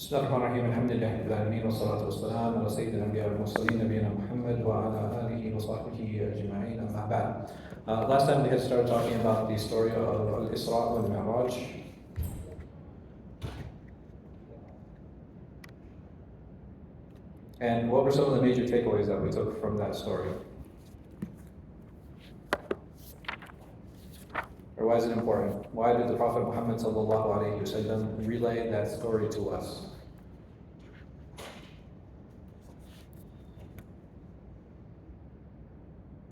بسم الله الرحمن الرحيم الحمد لله رب العالمين والصلاة والسلام على سيد الأنبياء والمرسلين نبينا محمد وعلى آله وصحبه أجمعين أما بعد. Last time we had started talking about the story of al-Isra wal-Mi'raj. And what were some of the major takeaways that we took from that story? Or why is it important? Why did the Prophet Muhammad ﷺ relay that story to us?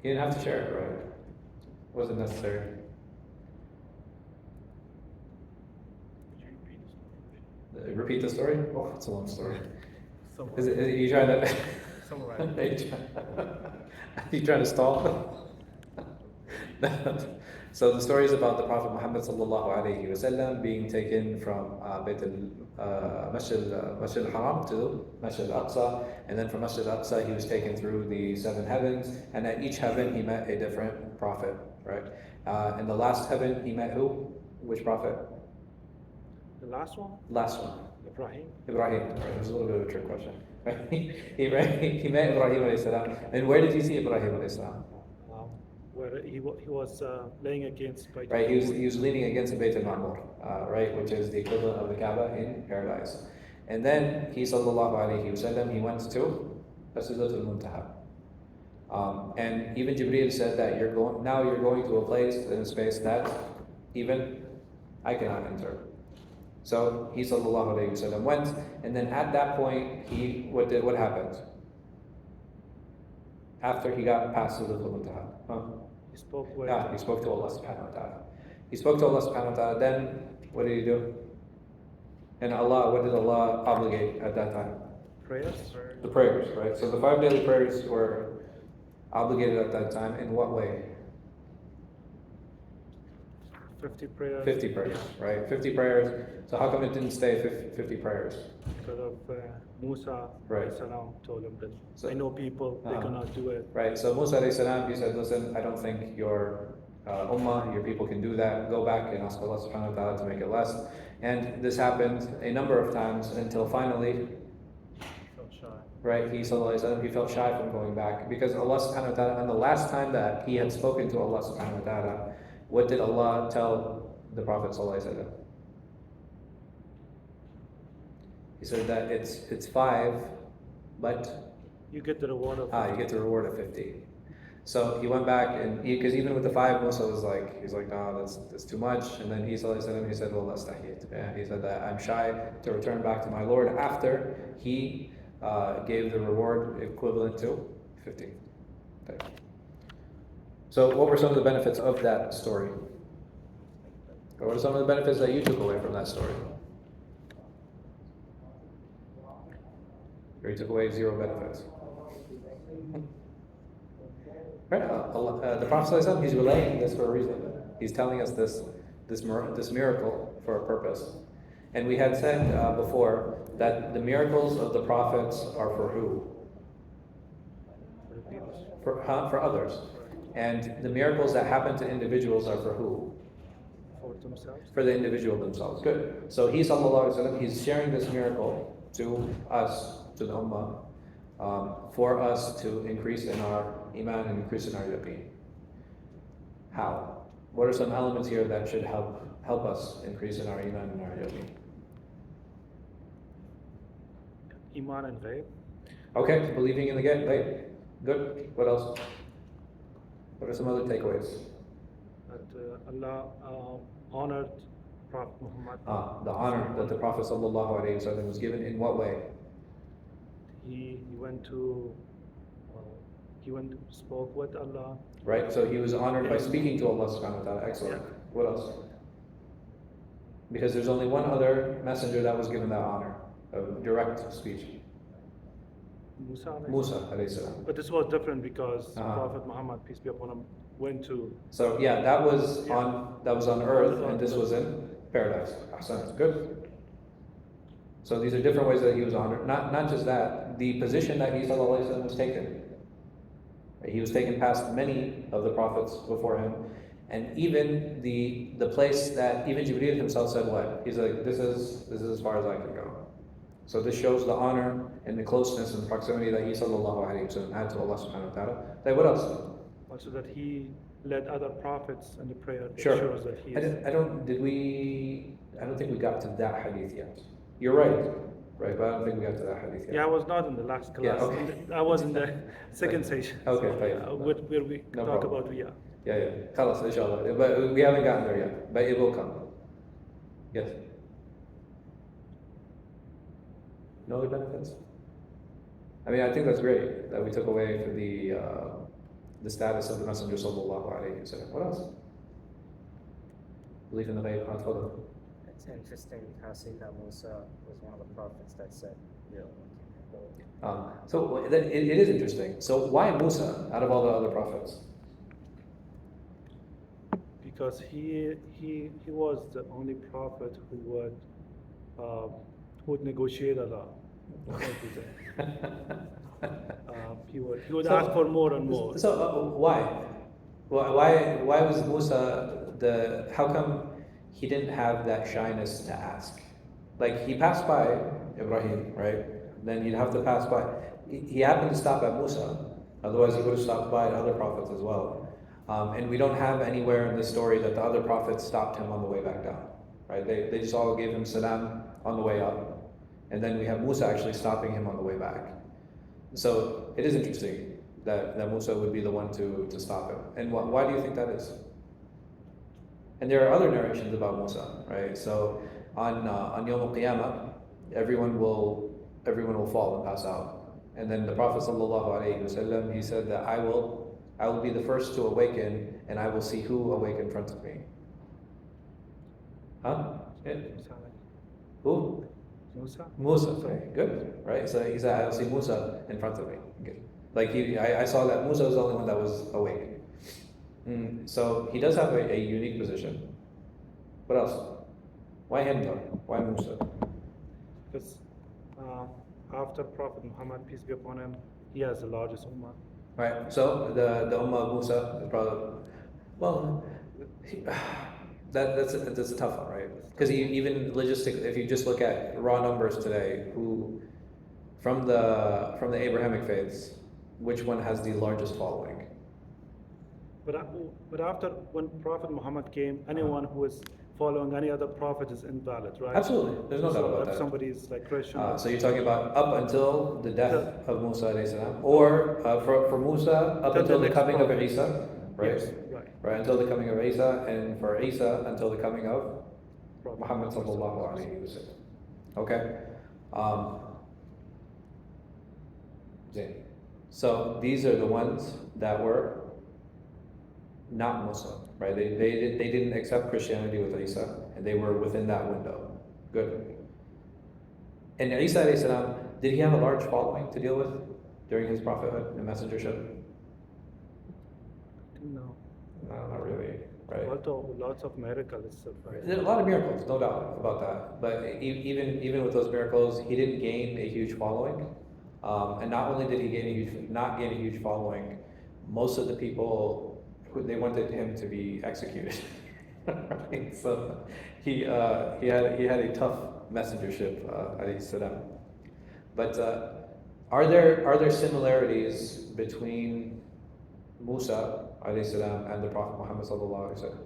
He didn't have to share it, right? It wasn't necessary. Repeat the story? Oh, it's a long story. Is you trying to summarize? You trying to stall? So the story is about the Prophet Muhammad ﷺ being taken from Masjid al-Haram to Masjid al-Aqsa, and then from Masjid al-Aqsa he was taken through the 7 heavens, and at each heaven he met a different prophet, right? In the last heaven he met who? Which prophet? The last one? Last one. Ibrahim. Right, it was a little bit of a trick question. He met Ibrahim alayhi salam. And where did you see Ibrahim alayhi salam? Where he was laying against Bayt Right, he was leaning against the Bayt al-Ma'mur, right, which is the equivalent of the Kaaba in paradise. And then he sallallahu alayhi wasallam, he went to Sidratul Muntaha. And even Jibreel said that you're going to a place in a space that even I cannot enter. So he sallallahu alayhi wasallam went, and then at that point what happened? After he got past Sidratul Muntaha. He spoke he spoke to Allah subhanahu wa ta'ala. He spoke to Allah subhanahu wa ta'ala, then what did he do? And what did Allah obligate at that time? Prayers? The prayers, right? So the 5 daily prayers were obligated at that time. In what way? 50 prayers. 50 prayers, right? 50 prayers. So how come it didn't stay 50 prayers? Because of Musa salam told him that I know people, they cannot do it. Right, so Musa alayhi salam, he said, listen, I don't think your ummah, your people can do that. Go back and ask Allah subhanahu wa ta'ala to make it less. And this happened a number of times until finally, right, he felt shy from going back, because Allah subhanahu wa ta'ala, and the last time that he had spoken to Allah subhanahu wa ta'ala, what did Allah tell the Prophet sallallahu alaihi wasallam? He said that it's 5, but you get the reward of 50. You get the reward of 50. So he went back, and because even with the 5, Musa was like, he's like, no, that's too much. And then he said, well, that's tahiyat. Yeah, he said that I'm shy to return back to my Lord after he gave the reward equivalent to 50. Okay. So what were some of the benefits of that story? Or what are some of the benefits that you took away from that story? Or you took away 0 benefits. Right? The Prophet ﷺ, he's relaying this for a reason. He's telling us this miracle for a purpose. And we had said before that the miracles of the prophets are for who? For others. And the miracles that happen to individuals are for who? For themselves. For the individual themselves. Good. So he sallallahu alaihi wasallam, he's sharing this miracle to us, to the ummah, for us to increase in our iman and increase in our yaqeen. How? What are some elements here that should help us increase in our iman and our yaqeen? Iman and faith. Okay, believing in the ghaib. Good. What else? What are some other takeaways? That Allah honored Prophet Muhammad. The honor that the Prophet ﷺ was given in what way? He spoke with Allah. Right, so he was honored by speaking to Allah subhanahu wa ta'ala. Excellent. Yeah. What else? Because there's only one other messenger that was given that honor of direct speech. Musa alayhi salam. But this was different because Prophet Muhammad, peace be upon him, went to. So yeah, that was on earth, and this was in paradise. Ahsan. Good. So these are different ways that he was honored. Not just that, the position that he sallallahu alaihi wasallam was taken. He was taken past many of the prophets before him, and even the place that even Jibreel himself said what? He's like, this is as far as I can go. So this shows the honor and the closeness and the proximity that he sallallahu alayhi wa sallam had to Allah subhanahu wa ta'ala. Like what else? Also that he led other prophets in the prayer. Sure. Shows that he is. I don't think we got to that hadith yet. You're right, but I don't think we got to that hadith yet. Yeah, I was not in the last class. Yeah, okay. I was in the second session. Okay, where we No talk problem. about Riyah. Yeah. Khalas, inshallah. But we haven't gotten there yet. But it will come. Yes. No other benefits? I mean, I think that's great that we took away for the status of the Messenger sallallahu alayhi wa sallam. What else? Belief in the ghaib. It's interesting how Sayyidina Musa was one of the prophets that said, So it is interesting. So why Musa out of all the other prophets? Because he was the only prophet who would negotiate a lot. He would ask for more and more. So why? Why was Musa how come he didn't have that shyness to ask? Like he passed by Ibrahim, right? Then he'd have to pass by. He happened to stop at Musa. Otherwise, he would have stopped by other prophets as well. And we don't have anywhere in the story that the other prophets stopped him on the way back down, right? They just all gave him salam on the way up. And then we have Musa actually stopping him on the way back. So it is interesting that Musa would be the one to stop him. And why do you think that is? And there are other narrations about Musa, right? So on Yawm al-Qiyamah, everyone will fall and pass out. And then the Prophet ﷺ, he said that I will be the first to awaken, and I will see who awake in front of me. Huh? Yeah. Who? Musa. Okay, good. Right? So he said, I'll see Musa in front of me. Good. Like I saw that Musa was the only one that was awake. So he does have a unique position. What else? Why him though? Why Musa? Because after Prophet Muhammad, peace be upon him, he has the largest ummah. Right. So the ummah of Musa is probably that's a tough one, right? Because even logistically, if you just look at raw numbers today, who from the Abrahamic faiths, which one has the largest following? But after when Prophet Muhammad came, anyone who is following any other prophet is invalid, right? Absolutely, there's no doubt about if that. Somebody is like Christian. So you're talking about up until the death of Musa alayhi salam, or for Musa up until the coming of Isa, right? Yes, right until the coming of Isa, and for Isa until the coming of Muhammad sallallahu alayhi wa sallam. Okay. So these are the ones that were not Muslim, right? They didn't accept Christianity with Isa, and they were within that window. Good. And Isa alayhi salam, did he have a large following to deal with during his prophethood and messengership? No. No, not really. Right. Lots of miracles. Right? There are a lot of miracles, no doubt about that. But even with those miracles, he didn't gain a huge following. And not only did he not gain a huge following, most of the people they wanted him to be executed. Right? So he had a tough messengership, alayhi salam. But are there similarities between Musa alayhi salam and the Prophet Muhammad sallallahu alaihi wasallam?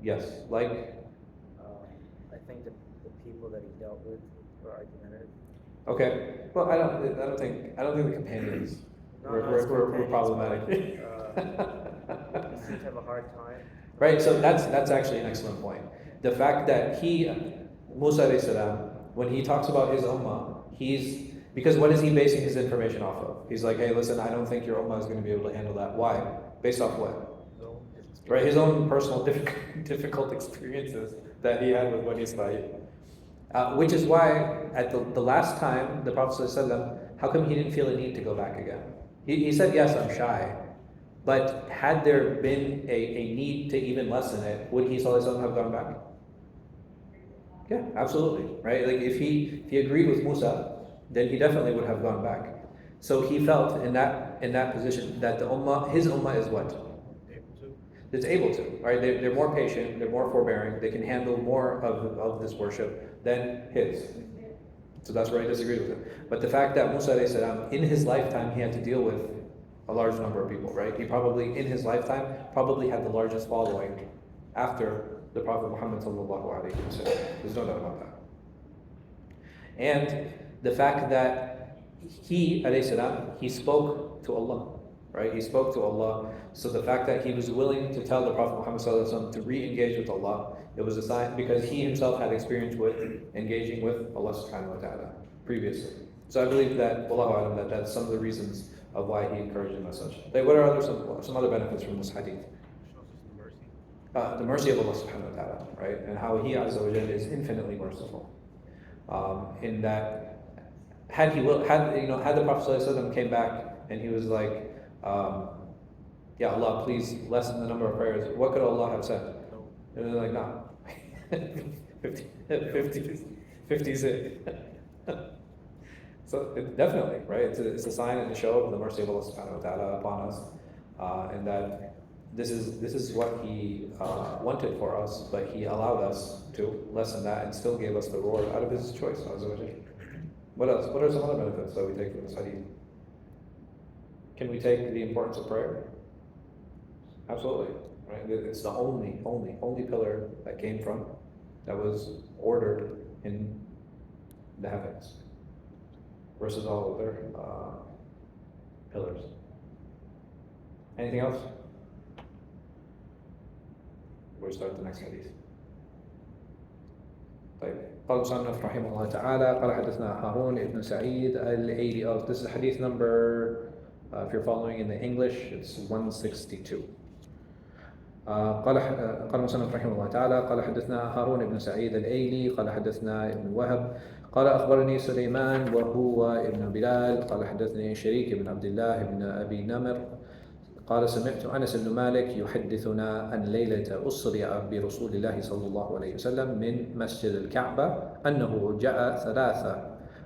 Yes, like. I think the people that he dealt with were argumentative. Okay. Well, I don't think the companions were problematic. He seemed to have a hard time. Right. So that's actually an excellent point. The fact that Musa alayhi salam, when he talks about his ummah, because what is he basing his information off of? He's like, hey, listen, I don't think your ummah is going to be able to handle that. Why? Based off what? Right. His own personal difficult experiences that he had with Bani Israel. Which is why at the last time, the Prophet ﷺ, how come he didn't feel a need to go back again? He said, yes, I'm shy. But had there been a need to even lessen it, would he ﷺ have gone back? Yeah, absolutely. Right? Like if he agreed with Musa, then he definitely would have gone back. So he felt in that position that his ummah is what? that's able to, right? They're more patient, they're more forbearing, they can handle more of this worship than his. So that's where I disagree with him. But the fact that Musa alayhi salam, in his lifetime, he had to deal with a large number of people, right? He probably, in his lifetime, probably had the largest following after the Prophet Muhammad sallallahu alaihi wasallam. There's no doubt about that. And the fact that he, alayhi salam, he spoke to Allah, right? He spoke to Allah. So the fact that he was willing to tell the Prophet Muhammad sallallahu alaihi wasallam to re-engage with Allah, it was a sign, because he himself had experience with engaging with Allah subhanahu wa ta'ala previously. So I believe that, wallahu a'lam, that's some of the reasons of why he encouraged him as such. Like, what are some other benefits from this hadith? The mercy of Allah subhanahu wa ta'ala, right? And how He Azza wa Jalla is infinitely merciful. In that, had the Prophet ﷺ came back and he was like, "Ya Allah, please lessen the number of prayers," what could Allah have said? And they're like, "No, 56." So definitely, right? It's a sign and a show of the mercy of Allah subhanahu wa ta'ala upon us, and that this is what He wanted for us, but He allowed us to lessen that and still gave us the reward out of His choice. What else? What are some other benefits that we take from this hadith? Can we take the importance of prayer? Absolutely, right? It's the only pillar that was ordered in the heavens, versus all other pillars. Anything else? We'll start the next hadith. طيب. قال المصنف رحمه الله تعالى قال حدثنا هارون ibn Sa'id al-Ayli. This is hadith number, if you're following in the English, it's 162. قال المصنف رحمه الله تعالى قال حدثنا هارون بن سعيد الأيلي قال حدثنا ابن وهب قال أخبرني سليمان وهو ابن بلال قال حدثني شريك بن عبد الله بن أبي نمر قال سمعت أنس بن مالك يحدثنا أن ليلة أسري برسول الله صلى الله عليه وسلم من مسجد الكعبة أنه جاء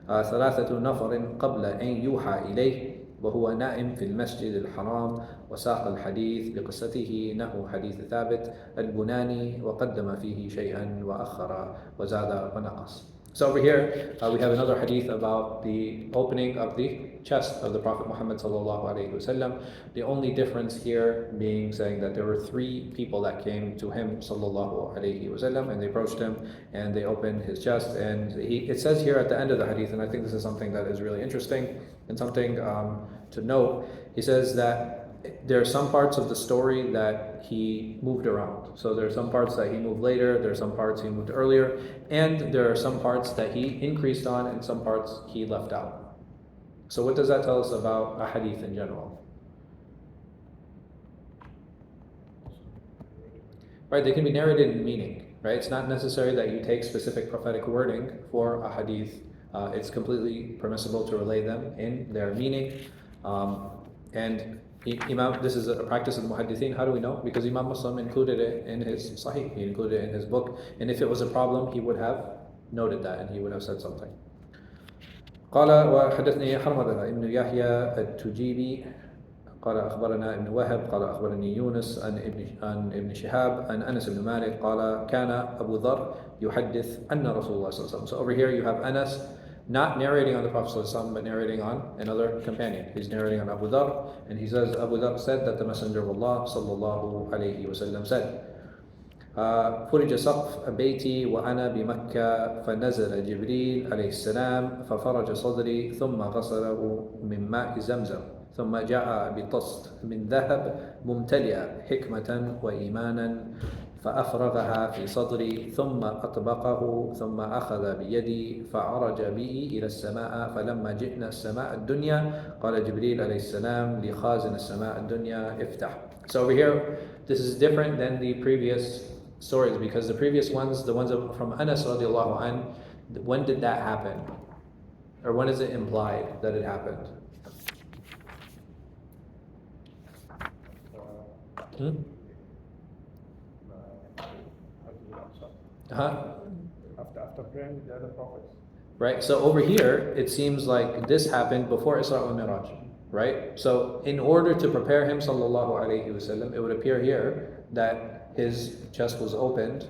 ثلاثة نفر قبل أن يوحى إليه وهو نائم في المسجد الحرام وساق الحديث بقصته إنه حديث ثابت البناني وقدم فيه شيئا وأخر وزاد ونقص. So over here we have another hadith about the opening of the chest of the Prophet Muhammad sallallahu alaihi wasallam. The only difference here being saying that there were three people that came to him sallallahu alaihi wasallam and they approached him and they opened his chest, and it says here at the end of the hadith, and I think this is something that is really interesting and something to note. He says that there are some parts of the story that he moved around. So there are some parts that he moved later, there are some parts he moved earlier, and there are some parts that he increased on and some parts he left out. So what does that tell us about a hadith in general? Right, they can be narrated in meaning, right? It's not necessary that you take specific prophetic wording for a hadith. It's completely permissible to relay them in their meaning. And Imam, this is a practice of the muhaddithin. How do we know? Because Imam Muslim included it in his Ṣaḥīḥ, he included it in his book, and if it was a problem, he would have noted that and he would have said something. قال وحدثني حرملة ابن يحيى التجيبي قال أخبرنا ابن وهب قال أخبرني يونس عن ابن شهاب عن أنس بن مالك قال كان أبو ذر يحدث أن رسول الله صلى الله عليه وسلم. So over here you have Anas not narrating on the Prophet صلى الله عليه وسلم, but narrating on another companion. He's narrating on Abu Dhar, and he says Abu Dhar said that the Messenger of Allah صلى الله عليه وسلم said فرج سقف بيتي وأنا بمكة فنزل جبريل عليه السلام ففرج صدري ثم غسله من ماء زمزم ثم جاء بطست من ذهب ممتلئة حكمة وإيمانا فأفرغها في صدري ثم أطبقه ثم أخذ بيدي فعرج بي إلى السماء فلما جئنا السماء الدنيا قال جبريل عليه السلام لخازن السماء الدنيا افتح. So over here, this is different than the previous stories, because the previous ones, the ones from Anas radiallahu anh, when did that happen? Or when is it implied that it happened? After praying the other prophets. Right, so over here, it seems like this happened before Isra al-Miraj. right? So in order to prepare him, sallallahu alaihi wasallam, it would appear here that his chest was opened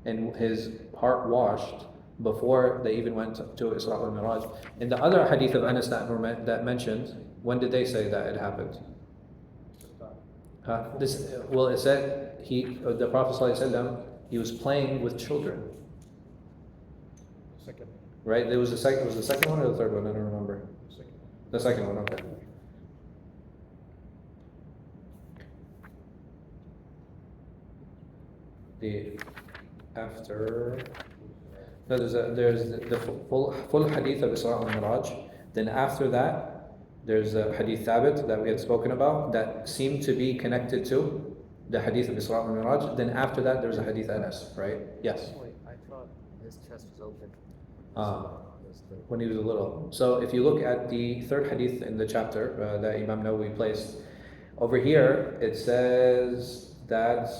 and his heart washed before they even went to Isra al Miraj. In the other hadith of Anas that mentioned, when did they say that it happened? It said the Prophet ﷺ, he was playing with children. Second. Right? Was the second one or the third one? I don't remember. The second one, okay. There's the full hadith of Isra and Miraj. Then after that, there's a hadith thabit that we had spoken about that seemed to be connected to the hadith of Isra and Miraj. Then after that, there's a hadith Anas, right? Yes. Wait, I thought his chest was open. When he was little. So if you look at the third hadith in the chapter that Imam Nawawī placed, over here it says that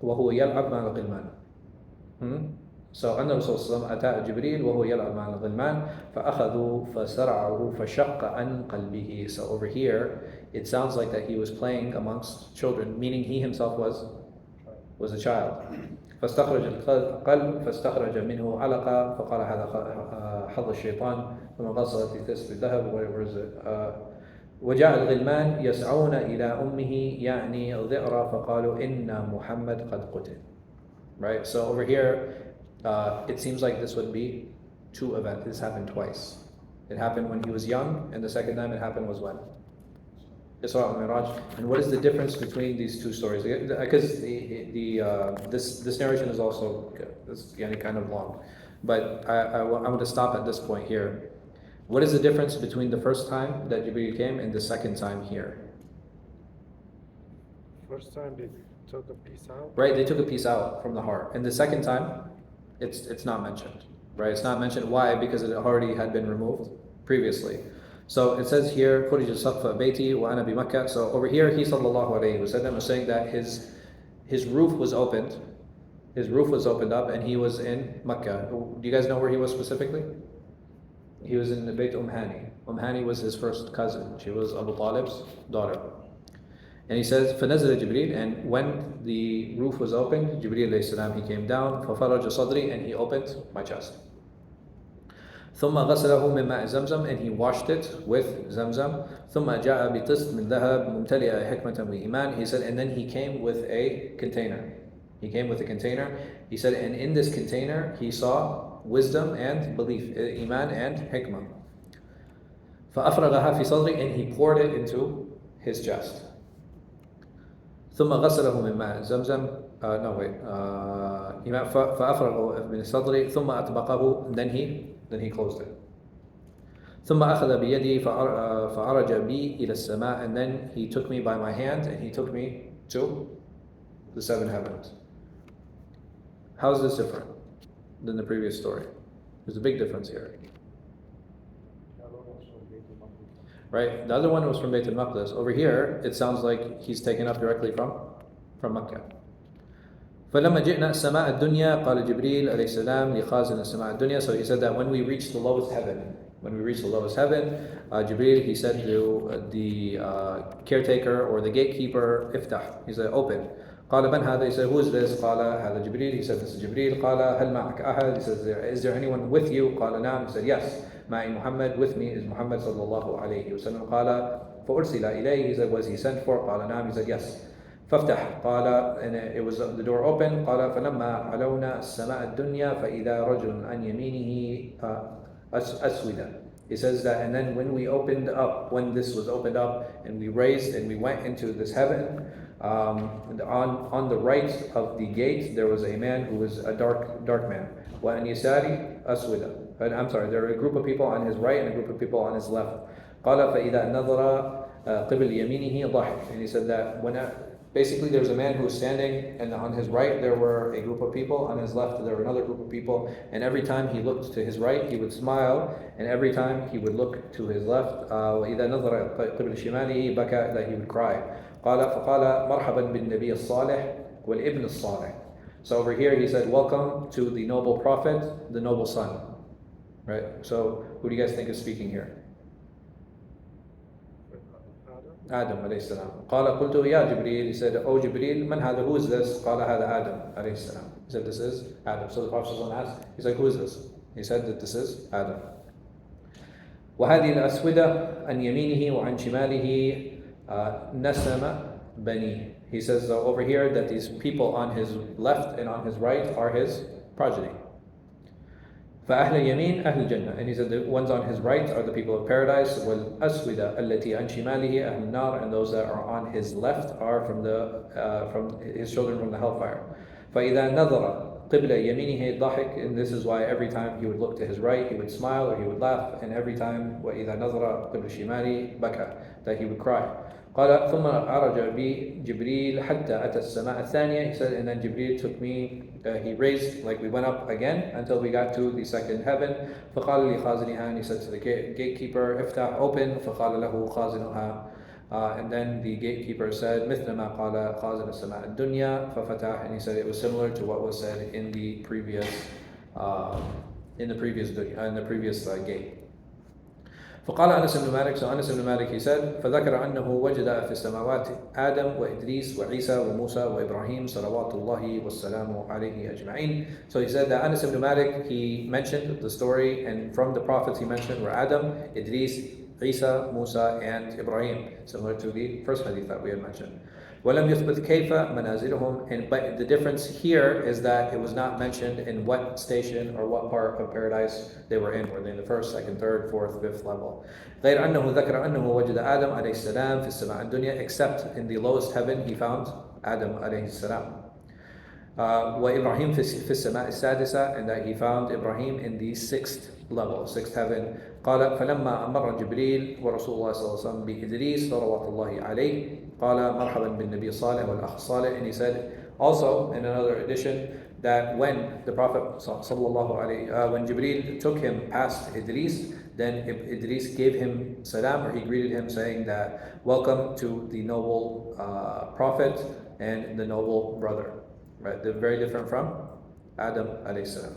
وَهُوَ يَلْعَبْ مَعَ الْغِلْمَانِ. So أن الرسول صلى الله عليه وسلم أتى جبريل وهو يلعب مع الغلمان فأخذوا فسرعه فشق عن قلبه. So over here it sounds like that he was playing amongst children, meaning he himself was a child. فاستخرج القلب فاستخرج منه علقة فقال هذا حظ الشيطان ثم غسل في كسر الذهب وجاء الغلمان يسعون إلى أمه يعني الذئر فقالوا إن محمد قد قتل. Right, so over here it seems like this would be two events. This happened twice. It happened when he was young, and the second time it happened was when? Isra al-Miraj. And what is the difference between these two stories? Because this narration is also kind of long, but I want to stop at this point here. What is the difference between the first time that Jibreel came and the second time here? First time they took a piece out. Right, they took a piece out from the heart, and the second time, it's not mentioned. Right, it's not mentioned. Why? Because it already had been removed previously. So it says here, خُرِجَ السَّقْفَ بَيْتِي وَأَنَا بِمَكَّةٍ. So over here, he sallallahu alayhi wa sallam was saying that his roof was opened. His roof was opened up, and he was in Mecca. Do you guys know where he was specifically? He was in the Bayt Hani. Hani was his first cousin. She was Abu Talib's daughter. And he says, فَنَزَلَ جِبْرِيل. And when the roof was opened, Jibreel alayhi salam, he came down, فَفَرَجَ صَدْرِي. And he opened my chest. ثم غسله من ماء زمزم. And he washed it with Zamzam. ثم جاء بطست من ذهب ممتلئة حكمة وإيمان. He said, and then he came with a container. He came with a container. He said, and in this container he saw wisdom and belief, iman and hikmah. فأفرغها في صدري. And he poured it into his chest. ثم غسله من ماء زمزم. فأفرغه من صدري ثم أطبقه. Then he closed it. ثم أخذ بيدي فعرج بي إلى السماء. And then he took me by my hand and he took me to the seven heavens. How is this different than the previous story? There's a big difference here. Right? The other one was from Bayt al-Maqdis. Over here, it sounds like he's taken up directly from Mecca. فَلَمَّا جِئْنَا السَّمَاءَ الدُّنْيَا قَالَ جِبْرِيلُ عَلَيْهِ السَّلَامُ لِخَازِنِ السَّمَاءِ الدُّنْيَا. So he said that when we reached the lowest heaven, Jibreel, he said to the caretaker or the gatekeeper, افتح. He said, open. قال من هذا? He said, who is this? قال هذا جبريل. He said, this is Jibreel. قال هل معك أحد? He said, is there anyone with you? قال نعم. He said, yes. معي محمد. With me is Muhammad صلى الله عليه وسلم. قال فأرسل إليه. He said, was he sent for? قال نعم. He said, yes. فافتح. قال, and it was the door open. قال فلما علونا السماء الدنيا فإذا رجل عن يمينه أسودا. He says that, and then when this was opened up, and we raised and we went into this heaven, on the right of the gate there was a man who was a dark man. وَأَنْ يَسَارِ أَسْوِدًا. I'm sorry, there were a group of people on his right and a group of people on his left. قال فإذا نظر قبل يمينه ضحك. And he said that basically there was a man who was standing, and on his right there were a group of people, on his left there were another group of people, and every time he looked to his right he would smile, and every time he would look to his left, وإذا نظر قبل شماله بكى, that he would cry. فقال مرحبا بالنبي الصالح والابن الصالح. So over here he said, welcome to the noble prophet, the noble son. Right? So who do you guys think is speaking here? Adam alayhi salam. قال قلت يا جبريل. He said, "Oh Jibreel, man hada? Who is this?" قال هذا Adam alayhi salam. He said, "This is Adam." So the Prophet asked, he's like, "Who is this?" He said that this is Adam. وهذه الأسودة عن يمينه وعن شماله نسم بنيه. He says over here that these people on his left and on his right are his progeny. فأهل اليمين أهل الجنة. And he said the ones on his right are the people of paradise. والأسودة التي عن شماله أهل النار. And those that are on his left are from his children from the hellfire. فإذا نظر قبل يمينه ضحك. And this is why every time he would look to his right he would smile or he would laugh, and every time وإذا نظر قبل شماله بكى, that he would cry. قال ثم عرج بي جبريل حتى أتى السماء الثانية. He said, and then Jibreel took me, he raised, like we went up again until we got to the second heaven. فقال لخازنها. And he said to the gatekeeper, افتح, open. فقال له خازنها. And then the gatekeeper said, مثل ما قال خازن السماء الدنيا. ففتح. And he said it was similar to what was said in the previous gate. فقال أنس بن مالك. So Anas ibn Malik, he said, فذكر أنه وجد في السماوات آدم وإدريس وعيسى وموسى وإبراهيم صلوات الله والسلام عليه أجمعين. So he said that Anas ibn Malik, he mentioned the story, and from the prophets he mentioned were Adam, Idris, Isa, Musa, and Ibrahim, similar to the first hadith that we had mentioned. وَلَمْ يُثْبِتْ كَيْفَ مَنَازِلُهُم. But the difference here is that it was not mentioned in what station or what part of paradise they were in. Were they in the first, second, third, fourth, fifth level? غير أنه ذكر أنه وجد آدم عليه السلام في السماء الدنيا. Except in the lowest heaven he found Adam عليه السلام. وإبراهيم في السماء السادسة. And that he found Ibrahim in the sixth level, sixth heaven. قال فلما أمر جبريل ورسول الله صلى الله عليه وسلم بإدريس صلوات الله عليه قال مرحبا بالنبي صالح والأخ صالح. And he said also in another edition that when the Prophet sallallahu alaihi when Jibreel took him past Idris, then Idris gave him salam, or he greeted him saying that welcome to the noble Prophet and the noble brother. Right, they're very different from Adam alayhi salam,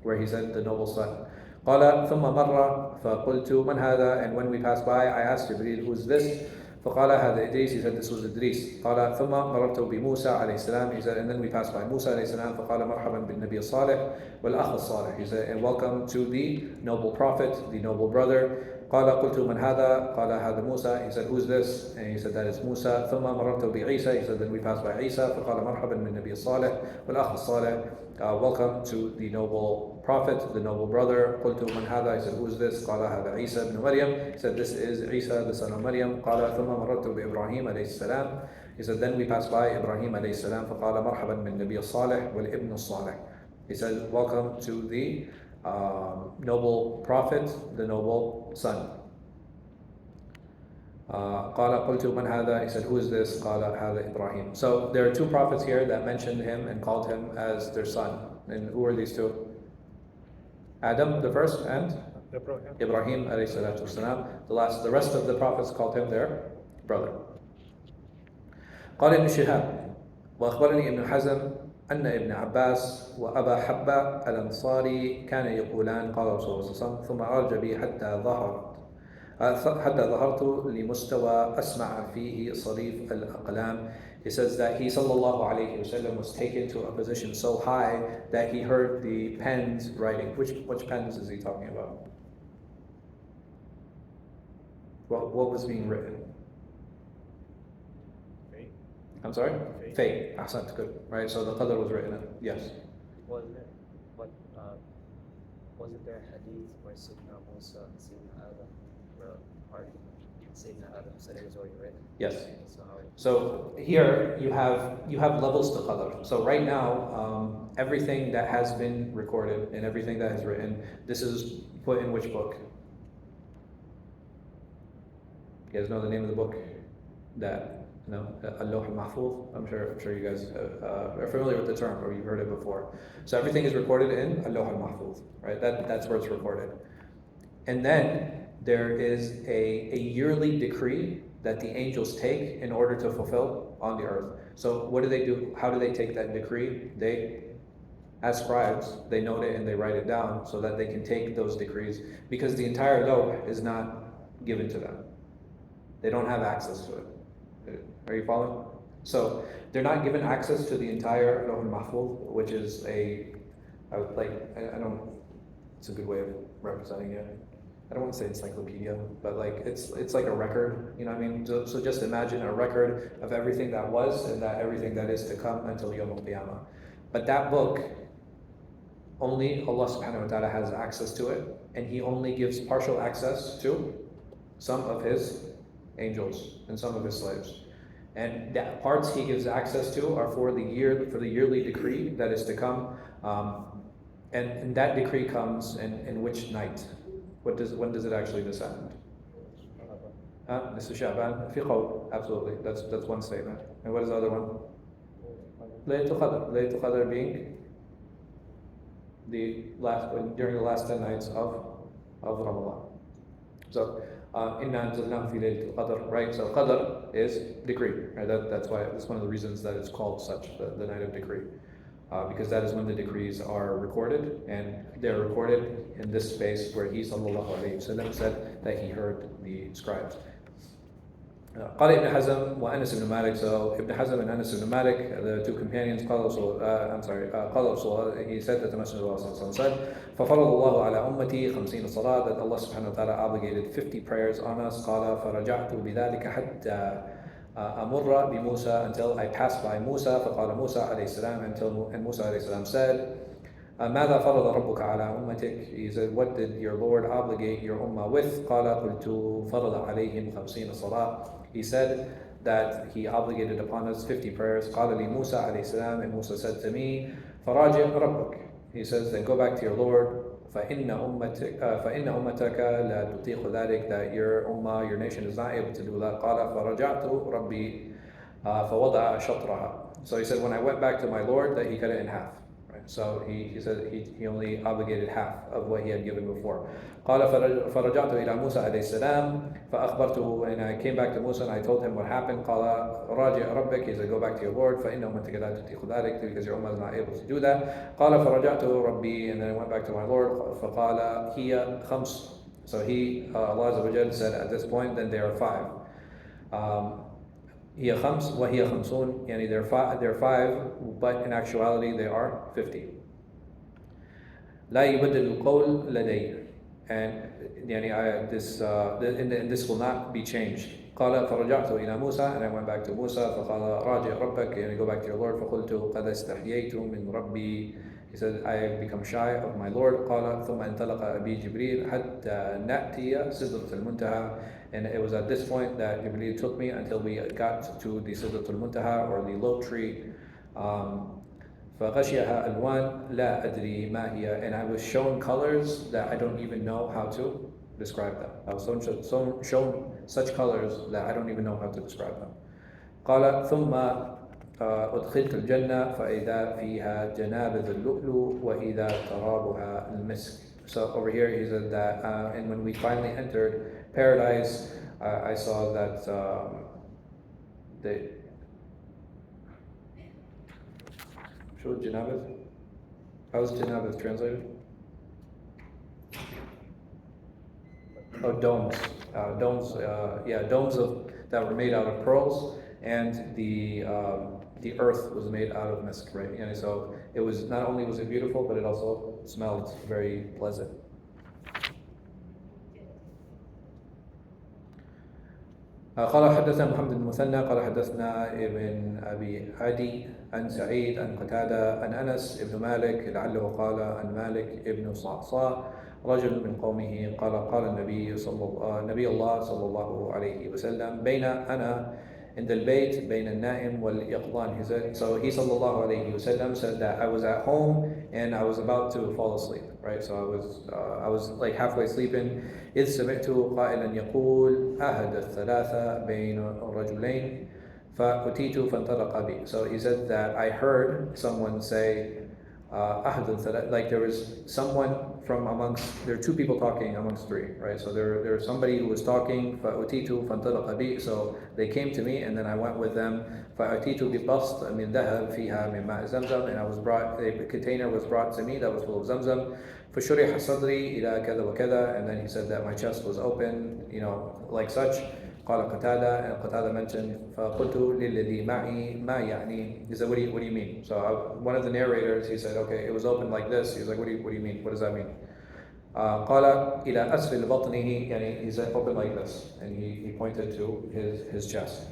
where he said the noble son. قال ثم مر فقلت من هذا. And when we passed by, I asked Jibreel, who is this? فقال هذا إدريس. He said this was Idris. قال ثم مررت بموسى عليه السلام. He said, and then we passed by Musa عليه السلام. فقال مرحبا بالنبي الصالح والأخ الصالح. He said, and welcome to the noble prophet, the noble brother. قال قلت من هذا. قال هذا موسى. He said, who is this? And he said, that is Musa. ثم مررت بعيسى. He said, then we passed by Isa. فقال مرحبا بالنبي الصالح والأخ الصالح. Welcome to the noble prophet, the noble brother. قلت من هذا. He said, who is this? قال هذا عيسى بن مريم. He said, this is Isa, the son of Maryam. قال ثم مررت بإبراهيم عليه السلام. He said, then we passed by Ibrahim عليه السلام. فقال مرحبا بالنبي الصالح والابن الصالح. He said, welcome to the noble prophet, the noble son. قال قلت من هذا. He said, who is this? قال هذا إبراهيم. So there are two prophets here that mentioned him and called him as their son. And who are these two? Adam, the first, and Ibrahim alayhi salatu wasalam. The rest of the prophets called him their brother. قال ابن شهاب وأخبرني ابن حزم أن ابن عباس وأبا حبة الأنصاري كان يقولان قال رسول الله صلى الله عليه وسلم ثم عرج بي حتى ظهرت لمستوى أسمع فيه صريف الأقلام. He says that he sallallahu alayhi wasallam was taken to a position so high that he heard the pens writing. Which pens is he talking about? What was being written? Fate. I'm sorry? Fate. Ahsant, good. Right, so the qadr was written in. Yes. Wasn't there a hadith where Sayyidina Musa and Sayyidina Adam were arguing? Sayyidina Adam said it was already written. Yes. So here you have levels to qadr. So right now, everything that has been recorded and everything that is written, this is put in which book? You guys know the name of the book? al-Lawh al-Mahfuz. I'm sure you guys are familiar with the term, or you've heard it before. So everything is recorded in al-Lawh al-Mahfuz, right? That's where it's recorded. And then there is a yearly decree that the angels take in order to fulfill on the earth. So what do they do? How do they take that decree? They, as scribes, they note it and they write it down so that they can take those decrees, because the entire law is not given to them. They don't have access to it. Are you following? So they're not given access to the entire Lawh al-Mahfuz, which is I don't, it's a good way of representing it. I don't want to say encyclopedia, but like it's like a record, you know what I mean? So just imagine a record of everything that was and that everything that is to come until Yawm al-Qiyamah. But that book, only Allah subhanahu wa ta'ala has access to it, and He only gives partial access to some of His angels and some of His slaves. And the parts He gives access to are for the yearly decree that is to come. And that decree comes in which night? When does it actually descend? This is Sha'ban. Fi qawl. Absolutely. That's one statement. And what is the other one? Laylatul Qadr. Laylatul Qadr being during the last 10 nights of Ramadan. So Inna anzalnahu fi laylatul Qadr, right? So Qadr is decree, right? That's one of the reasons that it's called such, the night of decree. Because that is when the decrees are recorded, and they're recorded in this space where He sallallahu alayhi wasallam said that He heard the scribes. قال ابن حزم وأنس بن مالك. So Ibn Hazm and Anas ibn Malik, the two companions, قال he said that the Messenger of Allah said, ففرض الله على أمتي 50 صلاة, that Allah subhanahu wa ta'ala obligated 50 prayers on us. قال فرجعت بذلك حتى أمر بموسى, until I passed by Musa. فقال موسى عليه السلام, and Musa عليه السلام said, ماذا فرض ربك على أمتك? He said, what did your Lord obligate your ummah with? قال قلت فرض عليهم 50 صلاة. He said that He obligated upon us 50 prayers. قال لي موسى عليه السلام, and Musa said to me, فراجع ربك. He says, then go back to your Lord. فإن أمتك لا تطيق ذلك, that your ummah, your nation is not able to do that. قال فرجعت ربي فوضع شطرها. So he said, when I went back to my Lord, that He cut it in half. Right? So he said he only obligated half of what He had given before. قال فرجعت إلى موسى عليه السلام فأخبرته, and I came back to Musa and I told him what happened. قال راجع ربك. He said, go back to your Lord. فإن أمتك لا تطيق ذلك, because your ummah is not able to do that. قال فرجعت ربي, and then I went back to my Lord. فقال هي 5. So Allah Azza wa Jalla said at this point, then there are 5. هي 5 وهي 50, يعني they're 5, but in actuality they are 50. لا يبدل القول لدي, and يعني this will not be changed. قال فرجعت إلى موسى, and I went back to Musa. فقال راجع ربك, and go back to your Lord. فقلت قد استحييت من ربي. He said, I have become shy of my Lord. قال ثم انطلق أبي جبريل حتى نأتي سدرة المنتهى, and it was at this point that Jibreel took me until we got to the Sidratul Muntaha, or the low tree. فغشيها ألوان لا أدري ما هي, and I was shown colors that I don't even know how to describe them. I was shown such colors that I don't even know how to describe them. قال ثم أدخلت الجنة فإذا فيها جنابذ اللؤلؤ وإذا ترابها المسك. So over here he said that, and when we finally entered paradise, I saw that Janabith? How is Janabith translated? Oh, domes. Domes that were made out of pearls, and the earth was made out of misk, right? And so it was, not only was it beautiful, but it also smelled very pleasant. قال حدثنا محمد بن المثنى قال حدثنا ابن أبي عدي عن سعيد عن قتادة عن أنس بن مالك لعله قال عن مالك ابن صعصاع رجل من قومه قال النبي الله صلى الله عليه وسلم بين أنا عند البيت بين النائم واليقظان. So he sallallahu alayhi wasallam said that I was at home and I was about to fall asleep, right? So I was like halfway sleeping. إذ سمعت قائلا يقول أحد الثلاثة بين الرجلين فأتيت فانطلق بي. So he said that I heard someone say like there was someone from amongst, there are 2 people talking amongst 3, right? So there was somebody who was talking, فأتيت فانطلق بي. So they came to me and then I went with them. فأتيت ببسط من ذهب فيها من ماء زمزم, and I was brought, a container was brought to me that was full of Zamzam. فشرح صدري إلى كذا وكذا, and then he said that my chest was open, like such. قال قتادة, and Qatada mentioned فقلت للذي معي ما يعني. He said, what do you mean? So one of the narrators, he said, okay, it was open like this. He was like, what do you mean? What does that mean? قال إلى أسفل بطنه, يعني he said open like this, and he pointed to his chest.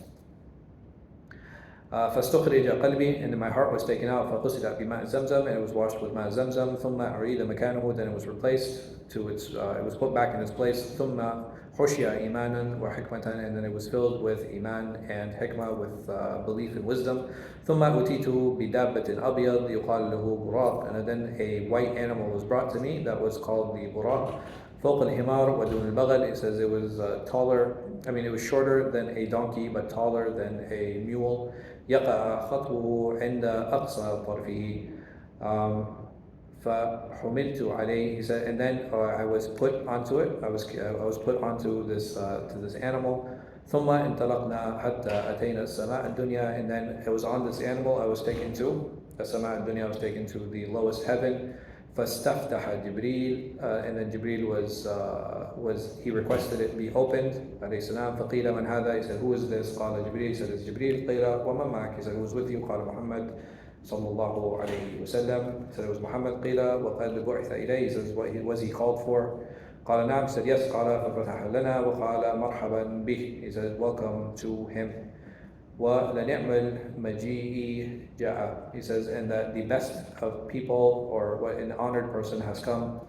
فاستخرج قلبي, and my heart was taken out. فغسل بماء زمزم, and it was washed with ماء زمزم. ثم أعيد مكانه, then it was replaced to its, it was put back in its place. ثم حشي إيمانا وحكمة, and then it was filled with iman and hikmah, with belief and wisdom. ثم أتيت بدابة أبيض يقال له براق, and then a white animal was brought to me that was called the براق. فوق الحمار ودون البغل, it says it was taller, it was shorter than a donkey but taller than a mule. يقع خطوه عند أقصى طرفه. فحملت عليه, he said, and then I was put onto it. I was put onto this animal. ثم انطلقنا حتى أتينا السماء الدنيا, and then it was on this animal I was taken to السماء الدنيا. I was taken to the lowest heaven. فاستفتح جبريل, and then Jibreel was he requested it be opened عليه السلام. فقيل من هذا, he said, who is this? قال جبريل, he said, it's Jibreel. قيل ومن معك, he said, who was with you? قال محمد صلى الله عليه وسلم, he said it was Muhammad. قيل وقد بعث إليه, he says, was he called for? قال نعم, he said yes. قال ففتح لنا وقال مرحبا به, he said welcome to him. وَلَنِعْمَ الْمَجِيءِ جَاءَ, he says, and that the best of people, or what an honored person has come.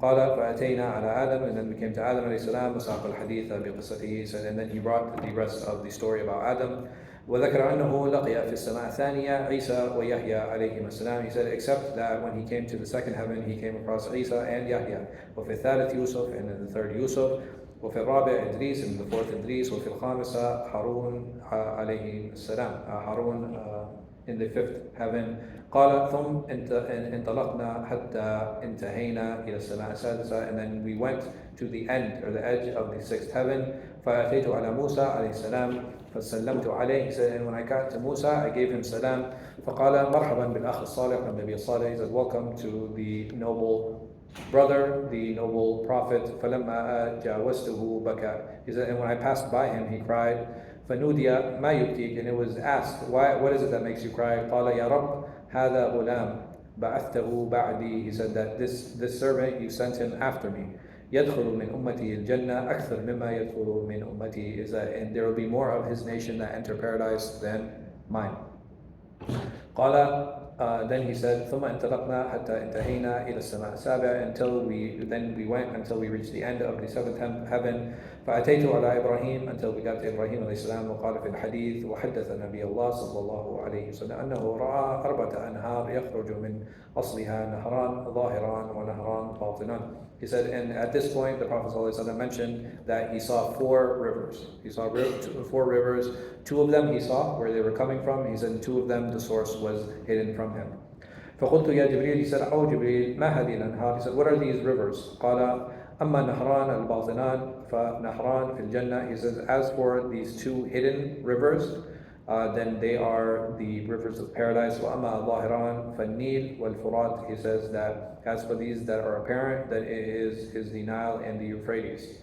قال فأتينا على آدم, and then we came to Adam عليه السلام. وساق الحديث بقصته, he said, and then he brought the rest of the story about Adam. وذكر أنه لقي في السماء الثانية عيسى ويحيى عليهما السلام, he said, except that when he came to the second heaven he came across Isa and Yahya. وفي الثالث يوسف, and in the third Yusuf. وفي الرابع إدريس, and in the fourth Idris. وفي الخامسة هارون عليه السلام, Harun in the fifth heaven. قال ثم انطلقنا حتى انتهينا إلى السماء السادسة, and then we went to the end, or the edge of the sixth heaven. فأتيت على موسى عليه السلام فسلمت عليه, he said, and when I got to Musa I gave him salam. فقال مرحبا بالأخ الصالح والنبي الصالح, he said welcome to the noble brother, the noble prophet. فلما جاوزته بكى, he said, and when I passed by him he cried. فنودي ما يبكيك, and it was asked, what is it that makes you cry? قال يا رب هذا غلام بعثته بعدي, he said that this servant you sent him after me. يدخل من أمتي الجنة أكثر مما يدخل من أمتي, is that, and there will be more of his nation that enter paradise than mine. قال then he said ثم انطلقنا حتى انتهينا إلى السماء السابعة, then we went until we reached the end of the seventh heaven. فأتيت على إبراهيم, until we got to إبراهيم عليه السلام. وقال في الحديث وحدث نبي الله صلى الله عليه وسلم أنه رأى 4 أنهار يخرج من أصلها نهران ظاهران ونهران باطنان. He said, and at this point the Prophet ﷺ mentioned that he saw 4 rivers. He saw 4 rivers. 2 of them he saw where they were coming from. He said, and 2 of them the source was hidden from him. فقلت يا جبريل, he said, أو جبريل ما هذه الأنهار? He said, what are these rivers? قال أما نهران الباطنان فنهران في الجنة. He says, as for these 2 hidden rivers, then they are the rivers of paradise. وأما الظاهران فالنيل والفرات. He says that as for these that are apparent, that it is the Nile and the Euphrates.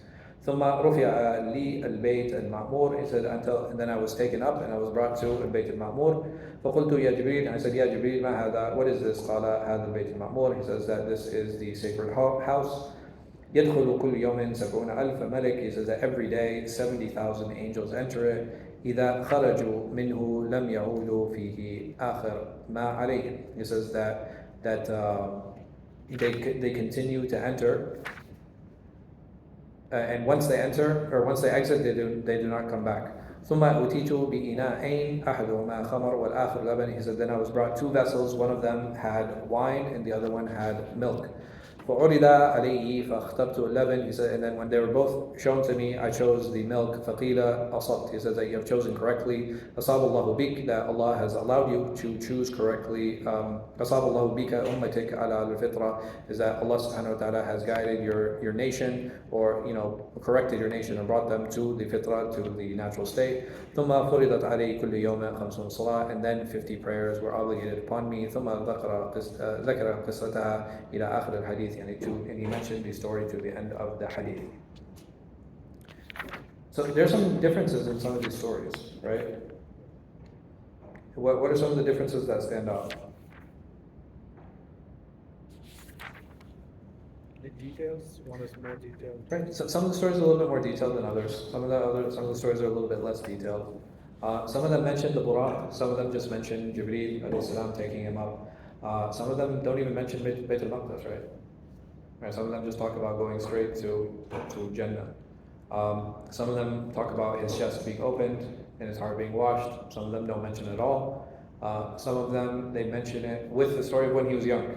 ثم رفع لي البيت المعمور. He said, and then I was taken up and I was brought to البيت المعمور. فقلت يا جبريل, and I said, يا جبريل ما هذا? What is this? قال هذا البيت المعمور. He says that this is the sacred house. يدخل كل يوم 70,000 ملك. He says that every day 70,000 angels enter it. إذا خرجوا منه لم يعودوا فيه آخر ما عليهم. He says that they continue to enter, and once they enter, or once they exit, they do not come back. ثم أتيت بإناءين أحدهما خمر والآخر لبن. He said, then I was brought 2 vessels. One of them had wine and the other one had milk. فعرض عليه فاخترت اللبن. He said, and then when they were both shown to me, I chose the milk. فقيل أصبت. He says that you have chosen correctly. أصاب الله بك, that Allah has allowed you to choose correctly. أصاب الله بك أمتك على الفطرة, is that Allah subhanahu wa ta'ala has guided your nation, or corrected your nation and brought them to the fitra, to the natural state. ثم فرضت علي كل يوم 50 صلاة, and then 50 prayers were obligated upon me. ثم ذكر قصتها إلى آخر الحديث, and he mentioned the story to the end of the hadith. So there's some differences in some of these stories, right? What are some of the differences that stand out? The details, one is more detailed. Right. So some of the stories are a little bit more detailed than others. Some of the stories are a little bit less detailed. Some of them mention the Buraq. Some of them just mention Jibreel alayhi salam taking him up. Some of them don't even mention Bayt al-Maqdis, right? Right? Some of them just talk about going straight to Jannah. Some of them talk about his chest being opened and his heart being washed. Some of them don't mention it at all. Some of them, they mention it with the story of when he was young,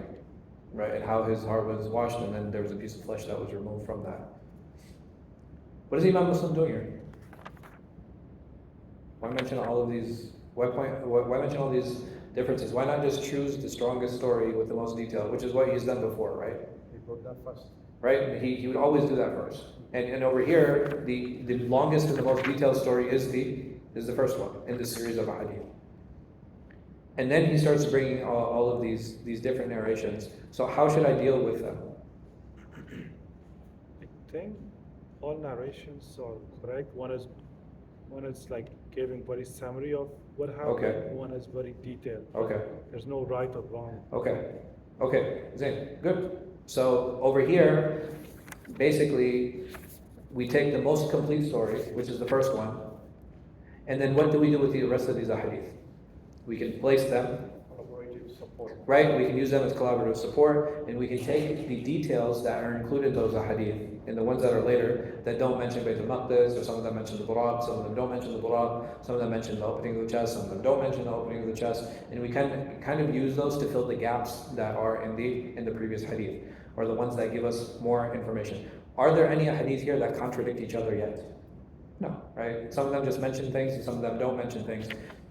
right? And how his heart was washed and then there was a piece of flesh that was removed from that. What is Imam Muslim doing here? Why mention all of these? Why mention all these differences? Why not just choose the strongest story with the most detail, which is what he's done before, right? He wrote that first. Right? He would always do that first. And over here, the longest and the most detailed story is the first one in this series of hadith. And then he starts bringing all of these different narrations. So how should I deal with them? I think all narrations are correct. One is like giving very summary of what happened. Okay. One is very detailed. Okay. There's no right or wrong. Okay. Zain, good. So over here, basically, we take the most complete story, which is the first one, and then what do we do with the rest of these ahadith? We can place them, right? We can use them as collaborative support, and we can take the details that are included in those ahadith, and the ones that are later that don't mention Bayt al-Maqdis, or some of them mention the Buraq, some of them don't mention the Buraq, some of them mention the opening of the chest, some of them don't mention the opening of the chest, and we can kind of use those to fill the gaps that are in the previous hadith, or the ones that give us more information. Are there any hadith here that contradict each other yet? No, right? Some of them just mention things, and some of them don't mention things.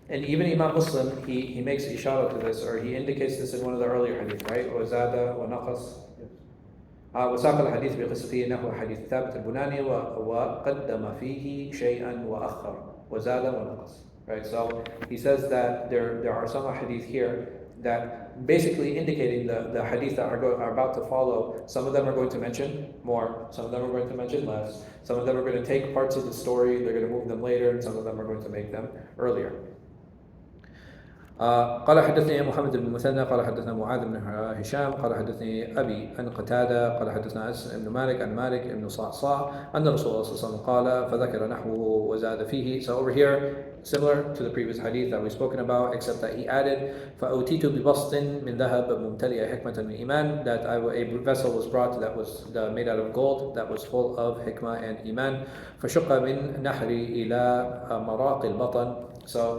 And even Imam Muslim, he makes ishara to this, or he indicates this in one of the earlier hadith, right? وَزَادَ وَنَقَص وساق الحديث بقصته إنه حديث ثابت البناني وقدم فيه شيئا وأخر وزاد ونقص. Right, so he says that there are some hadith here that basically indicating the hadith that are about to follow. Some of them are going to mention more, some of them are going to mention less, some of them are going to take parts of the story, they're going to move them later, and some of them are going to make them earlier. قال حدثني محمد بن المثنى قال حدثنا معاذ بن هشام قال حدثني أبي عن قتادة قال حدثنا أنس بن مالك عن مالك بن صعصاع أن رسول الله صلى الله عليه وسلم قال فذكر نحوه وزاد فيه. So over here, similar to the previous hadith that we've spoken about, except that he added فأوتيت ببسط من ذهب ممتلئ حكمة من إيمان, that a vessel was brought that was made out of gold that was full of hikmah and iman. فشق من نحري إلى مراق البطن. So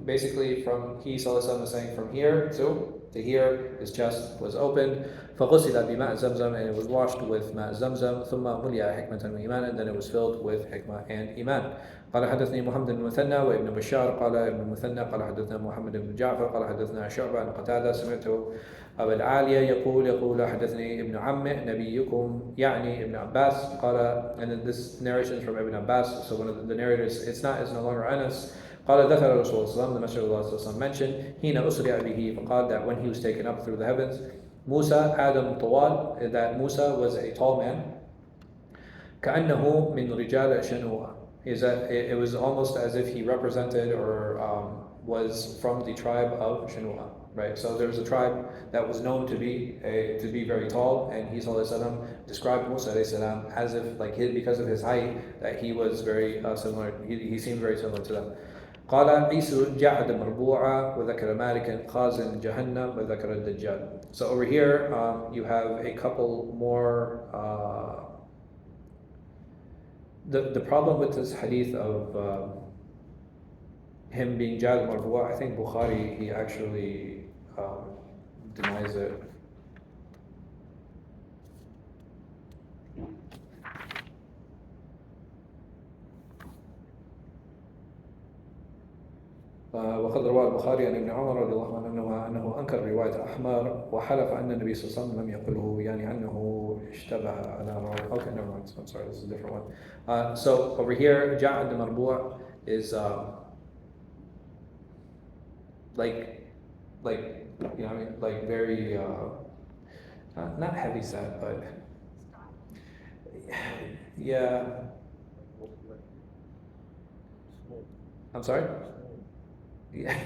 basically from he sallallahu was saying from here to here, his chest was opened. فغسل بماء زمزم, and it was washed with ماء زمزم. ثم ملئ حكمة وإيمان, and then it was filled with hikmah and iman. قال حدثني محمد بن المثنى وابن بشار قال ابن المثنى قال حدثنا محمد بن جعفر قال حدثنا شعبة عن قتادة سمعت أبا العالية يقول حدثني ابن عم نبيكم يعني ابن عباس قال, and then this narration is from Ibn Abbas. So one of the narrators, it's no longer Anas. قال ذكر رسول الله صلى الله عليه وسلم, the Messenger of Allah mentioned حين أسرع به, فقال, that when he was taken up through the heavens, Musa Adam طوال, that Musa was a tall man, كأنه من رجال شنوءة, is that it was almost as if he represented or was from the tribe of Shanua, right? So there was a tribe that was known to be very tall, and he described Musa as if because of his height that he was very similar. He seemed very similar to them. قال عيسو جعد مربوعة وذكر مالك خازن جهنم وذكر الدجال. So over here you have a couple more. The problem with this hadith of him being Jad Marfu'a, I think Bukhari, he actually denies it. وقد روى البخاري عن ابن عمر رضي الله عنه أنه أنكر رواية أحمر وحلف أن النبي صلى الله عليه وسلم لم يقله, يعني أنه اشتبه على راوي. Okay, never mind. I'm sorry, this is a different one. So over here, Ja'ad Marbu' is very not heavy set, but yeah. I'm sorry? Yeah.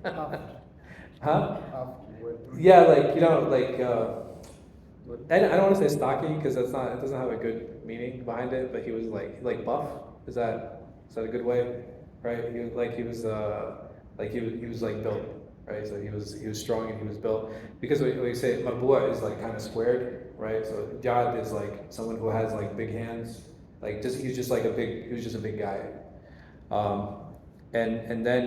Huh? Afterward. Yeah, like, I don't want to say stocky because it doesn't have a good meaning behind it, but he was like buff. Is that a good way? Right? He was like built, right? So he was strong and he was built. Because we say marbu'a is like kind of squared, right? So jad is like someone who has like big hands. He was just a big guy. And then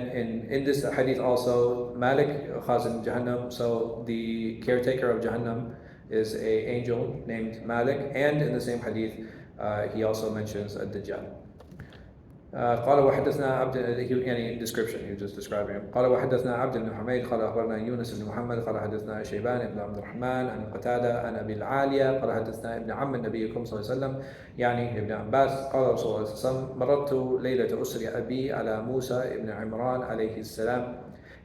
in this hadith also, Malik Khazin Jahannam, so the caretaker of Jahannam is a angel named Malik, and in the same hadith, he also mentions a Dajjal. قال وحدثنا عبد يعني description he was just describing him. قال وحدثنا عبد بن حميد قال أخبرنا يونس بن محمد قال حدثنا شيبان بن عبد الرحمن عن قتادة عن أبي العالية قال حدثنا ابن عم النبي صلى الله عليه وسلم يعني ابن عباس قال رسول الله صلى الله عليه وسلم مررت ليلة أسري أبي على موسى بن عمران عليه السلام.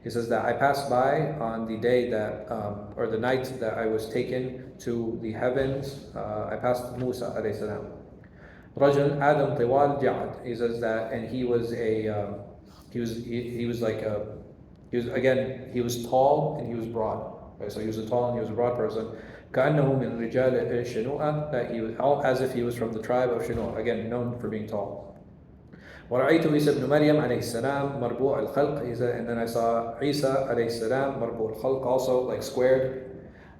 He says that I passed by on the day that, or the night that I was taken to the heavens. I passed Musa alayhi salam. رجل آدم طوال جعد. He says that, and he was tall and he was broad. Right? So he was a tall and he was a broad person. كأنه من رجال شنوءة, that he was as if he was from the tribe of Shinu', again known for being tall. ورأيت عيسى بن مريم عليه السلام مربوع الخلق. He said, and then I saw Isa عليه السلام مربوع الخلق, also like squared.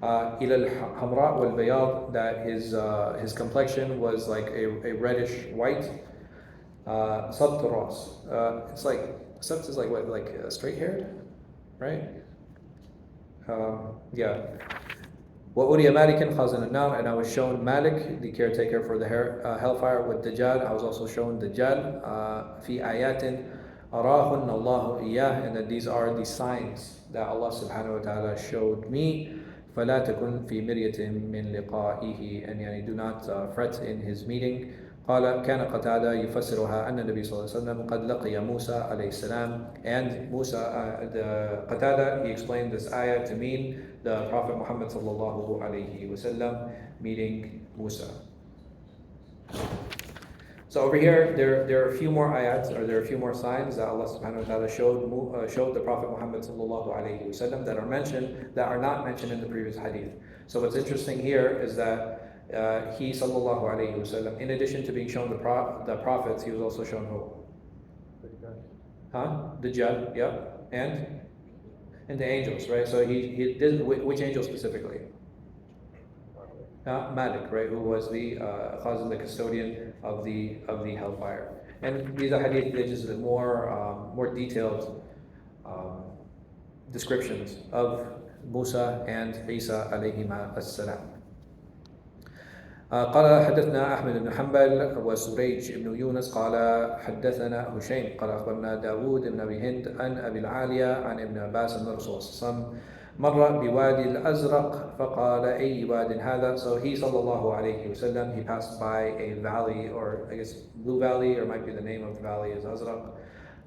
إلى الحمراء والبياض, that his complexion was like a reddish white. صبت الرأس, it's like sabt is like what, like straight haired, right? Yeah. وأري مالك خازن النار, and I was shown Malik, the caretaker for the hellfire, with Dajjal. I was also shown Dajjal. في آيات أراهن الله إياه, and that these are the signs that Allah subhanahu wa ta'ala showed me. فلا تكن في مرية من لقائه, and yani do not fret in his meeting. قال كان قتادة يفسرها أن النبي صلى الله عليه وسلم قد لقي موسى عليه السلام, and Qatada, he explained this ayah to mean the Prophet Muhammad sallallahu alayhi wasallam meeting Musa. So over here, there are a few more ayats, or there are a few more signs that Allah subhanahu wa ta'ala showed the Prophet Muhammad sallallahu alayhi wasallam that are not mentioned in the previous hadith. So what's interesting here is that he sallallahu alayhi wasallam, in addition to being shown the prophets, he was also shown who? Dajjal, yeah, and the angels, right? So he did, which angel specifically? Malik, right, who was the custodian of the hellfire. And these are hadith, they just more detailed descriptions of Musa and Isa alayhima as-salam. قال حدثنا أحمد بن حنبل وسريج بن يونس قال حدثنا هشيم قال أخبرنا داود بن أبي هند عن أبي العالية عن ابن عباس أن الرسول صلى الله عليه وسلم مر بوادي الأزرق فقال أي واد هذا. So he sallallahu alayhi wasallam, he passed by a valley, or I guess Blue Valley, or might be the name of the valley is Azraq.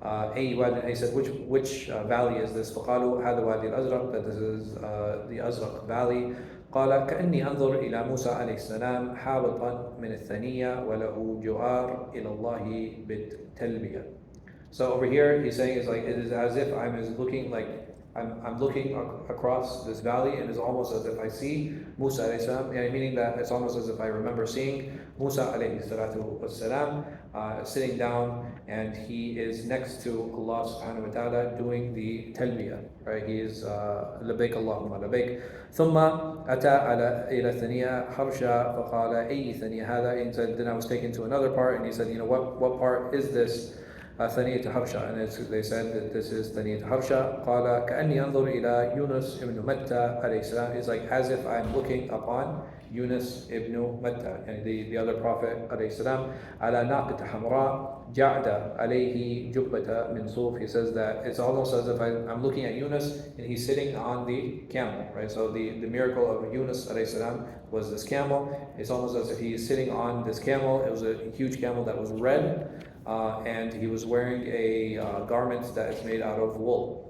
أي واد, and he said, which valley is this? فقالوا هذا وادي الأزرق, that this is the Azraq valley. قال كأني أنظر إلى موسى عليه السلام حابطا من الثنية وله جوار إلى الله بالتلبية. So over here he's saying it is as if I'm looking across this valley, and it's almost as if I see Musa alayhi salam, meaning that it's almost as if I remember seeing Musa alayhi salatu wasalam sitting down, and he is next to Allah subhanahu wa ta'ala doing the talbiyah, right? He is labbaik Allahumma labbaik. ثم أتى إلى الثنية حرشا فقال أي ثنية هذا. And said, then I was taken to another part, and he said, what part is this? ثنية حرشا, and they said that this is ثنية حرشا. قال كأني أنظر إلى يونس ibn متى عليه السلام. It's like as if I'm looking upon Yunus ibn Matta, and the other prophet عليه السلام. على ناقة حمراء جعد عليه جبة من صوف. He says that it's almost as if I'm looking at Yunus and he's sitting on the camel, right? So the miracle of Yunus عليه السلام was this camel. It's almost as if he is sitting on this camel. It was a huge camel that was red. And he was wearing a garment that is made out of wool.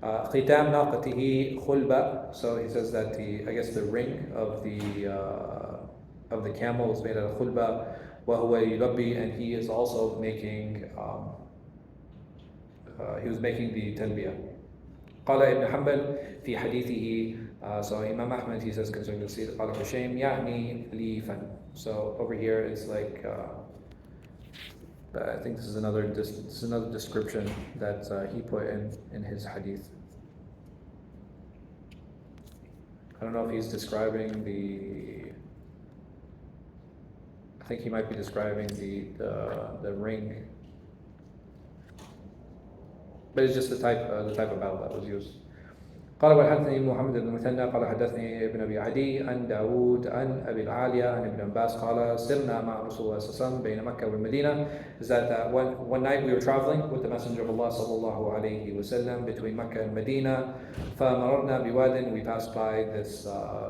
ختام ناقته خلبة. So he says that the ring of the camel is made out of khulba. وهو يلبي, and he is also making he was making the talbiyah. قال ابن حنبل في حديثه so Imam Ahmad, he says concerning the seed, قال هشيم يعني ليفا. So over here it's like I think this is another description that he put in his hadith. I don't know if he's describing I think he might be describing the ring, but it's just the type of battle that was used. قال وحدثني محمد بن المثنى قال حدثني ابن ابي عدي عن داود عن ابي العاليه عن ابن عباس قال سرنا مع رسول الله صلى الله عليه وسلم بين مكه والمدينه. Is that one night we were traveling with the Messenger of Allah صلى الله عليه وسلم between Mecca and Medina. فمررنا بواد, we passed by this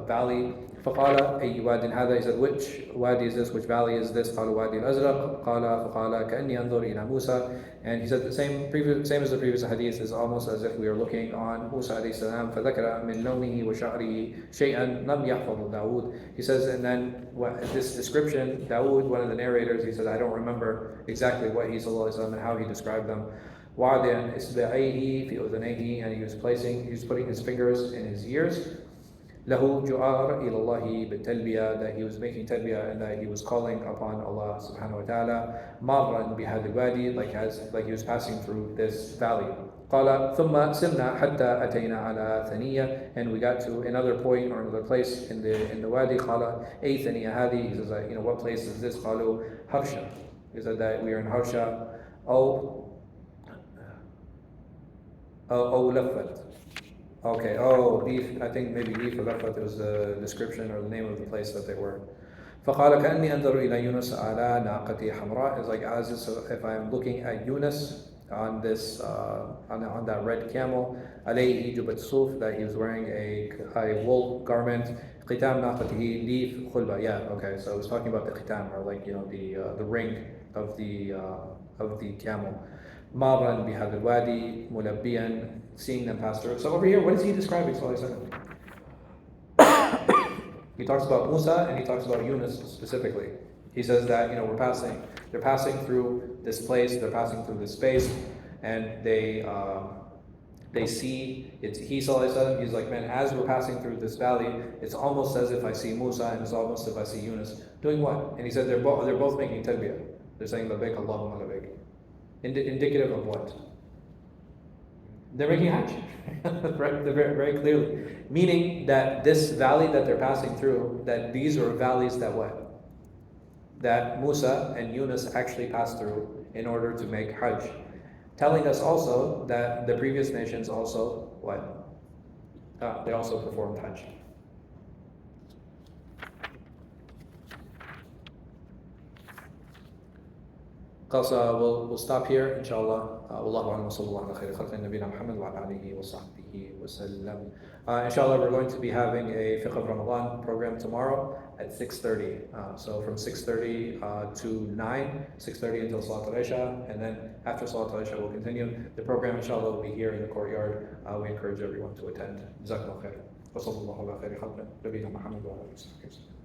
valley. فقال أي واد هذا? He said, which wadi is this? Which valley is this? قال وادي الأزرق. فقال كأني أنظر إلى موسى. And he said the same as the previous hadith, is almost as if we are looking on Musa alayhi salam. فذكر من لونه وشعره شيئا لم يحفظ داود. He says, and then this description, Dawood, one of the narrators, he said, I don't remember exactly what he sallallahu alayhi wa sallam and how he described them. وعد إصبعيه في أذنيه, and he was putting his fingers in his ears. له جعار إلى الله بالتلبية, that he was making talbiyah and that he was calling upon Allah subhanahu wa ta'ala. مارا بهذا الوادي, like he was passing through this valley. قال ثم سرنا حتى أتينا على ثنية, and we got to another point or another place in the wadi. قال أي ثنية هذه? He says, what place is this? قالوا Harsha. He said that we are in Harsha. لفت. Okay, I think maybe Leaf or Lafat was the description or the name of the place that they were. فقال كأني أنظر إلى يونس على ناقة حمراء. It's like as if I'm looking at Yunus on this on that red camel. عليه جبة صوف, that he was wearing a wool garment. ختام ناقته ليف خلبة. Yeah, okay, so I was talking about the khitam, or like the ring of the camel. مارا بهذا الوادي ملبيا, seeing them pass through. So over here, what is he describing? He talks about Musa and he talks about Yunus specifically. He says that they're passing through this place, they're passing through this space, and they see it's he sallallahu alaihi wasallam. He's like, man, as we're passing through this valley, it's almost as if I see Musa and it's almost as if I see Yunus doing what? And he said they're both making talbiyah. They're saying labbaik Allahumma labbaik. Indicative of what? They're making hajj. Right? They're very clearly. Meaning that this valley that they're passing through, that these are valleys that what? That Musa and Yunus actually passed through in order to make hajj. Telling us also that the previous nations also, what? They also performed hajj. We'll stop here, inshallah. Wallahu a'lam wa sallallahu ala khayri khalqi nabiyina Muhammad wa ala alihi wa sahbihi wa sallam. Inshallah, we're going to be having a Fiqh of Ramadan program tomorrow at 6:30. So from 6:30 to 9, 6:30 until Salat al-Isha, and then after Salat al-Isha we'll continue. The program, inshallah, will be here in the courtyard. We encourage everyone to attend. Jazakallahu khair. Wa sallallahu ala khayri khalqi nabiyina Muhammad wa ala alihi wa sahbihi wa sallam.